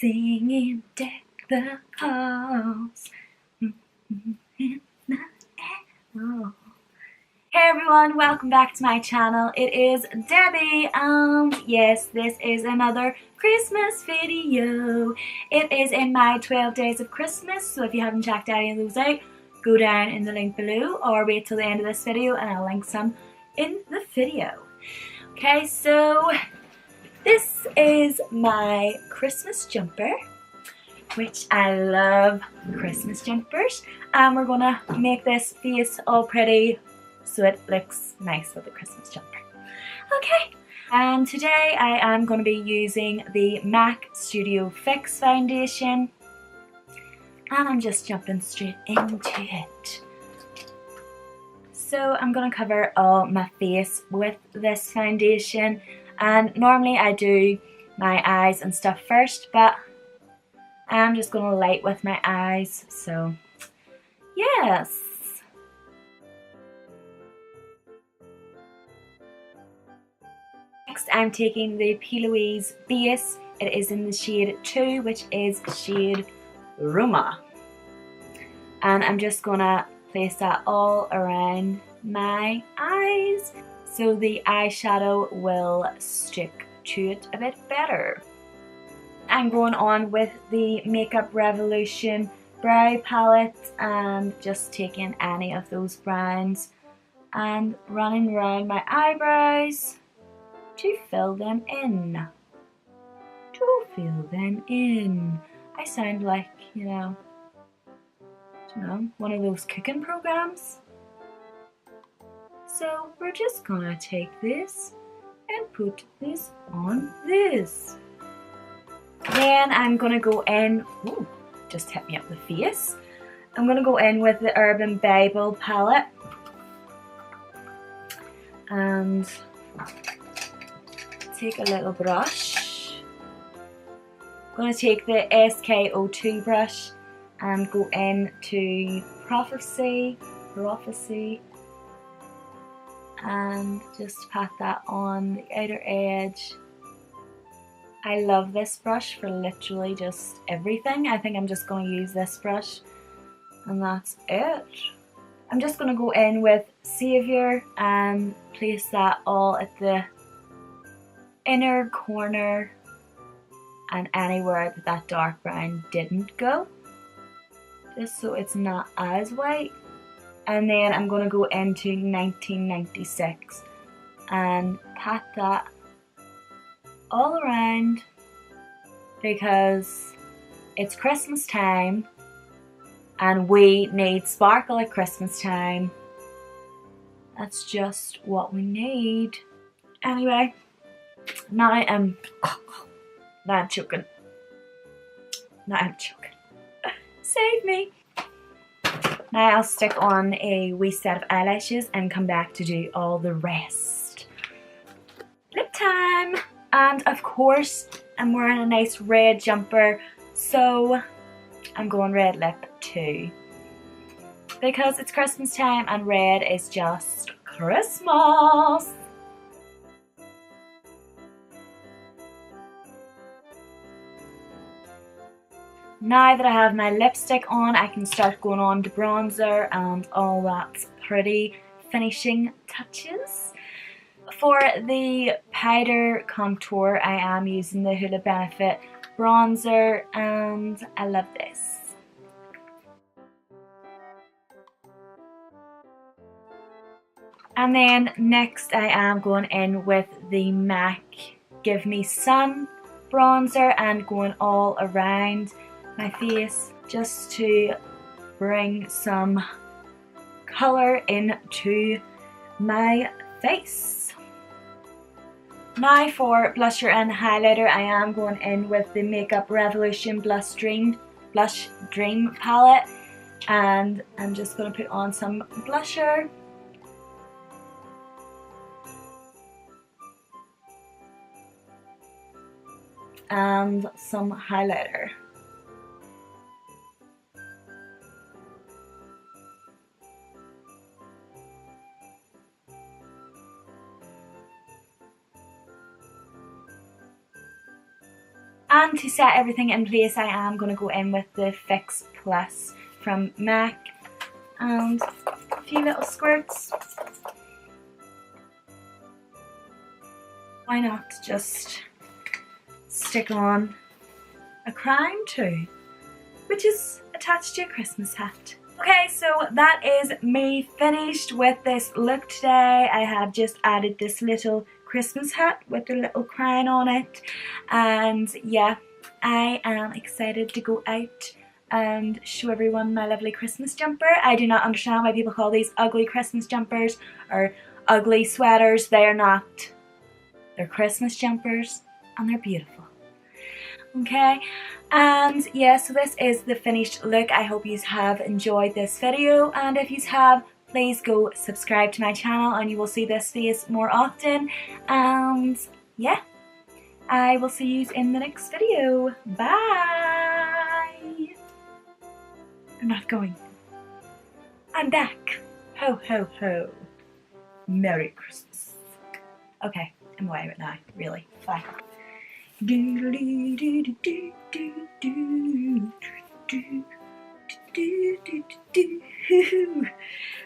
singing deck the halls. Oh. Hey everyone, welcome back to my channel. It is Debbie, and yes, this is another Christmas video. It is in my 12 days of Christmas, so if you haven't checked any of those out, go down in the link below or wait till the end of this video and I'll link some in the video. Okay, so this is my Christmas jumper, which I love Christmas jumpers, and we're gonna make this face all pretty so it looks nice with the Christmas jumper. Okay, and today I am going to be using the MAC Studio Fix foundation, and I'm just jumping straight into it. So I'm going to cover all my face with this foundation, and normally I do my eyes and stuff first, but I'm just going to light with my eyes, so yes. Next, I'm taking the PLouise base. It is in the shade 2, which is shade Rumour. And I'm just gonna place that all around my eyes so the eyeshadow will stick to it a bit better. I'm going on with the Makeup Revolution brow palette and just taking any of those browns and running around my eyebrows to fill them in. I sound like, you know, I don't know, one of those cooking programs. So we're just gonna take this and put this on this. Then I'm gonna go in, ooh, just hit me up the face. I'm gonna go in with the Urban Bible palette and take a little brush. I'm going to take the SK02 brush and go into Prophecy and just pat that on the outer edge. I love this brush for literally just everything. I think I'm just going to use this brush and that's it. I'm just going to go in with Saviour and place that all at the inner corner and anywhere that dark brown didn't go, just so it's not as white. And then I'm going to go into 1996 and pat that all around because it's Christmas time and we need sparkle at Christmas time. That's just what we need. Anyway, now I'm choking. Save me. Now I'll stick on a wee set of eyelashes and come back to do all the rest. Lip time. And of course, I'm wearing a nice red jumper, so I'm going red lip too. Because it's Christmas time and red is just Christmas. Now that I have my lipstick on, I can start going on to bronzer and all that pretty finishing touches. For the powder contour, I am using the Hoola Benefit bronzer and I love this. And then next I am going in with the MAC Give Me Sun bronzer and going all around my face just to bring some colour into my face. Now for blusher and highlighter, I am going in with the Makeup Revolution Blush Dream palette and I'm just going to put on some blusher. And some highlighter. And to set everything in place, I am going to go in with the Fix Plus from MAC and a few little squirts. Why not just stick on a crown too, which is attached to a Christmas hat. Okay, so that is me finished with this look today. I have just added this little Christmas hat with a little crown on it, and yeah, I am excited to go out and show everyone my lovely Christmas jumper. I do not understand why people call these ugly Christmas jumpers or ugly sweaters. They are not. They're Christmas jumpers and they're beautiful. Okay, and yeah, so this is the finished look. I hope you have enjoyed this video, and if you have, please go subscribe to my channel and you will see this face more often. And yeah, I will see you in the next video. Bye! I'm not going. I'm back. Ho ho ho. Merry Christmas. Okay, I'm away right now, really. Bye.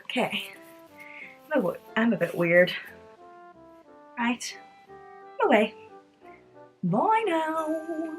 Okay, I'm a bit weird. Right, I'm away. Bye now.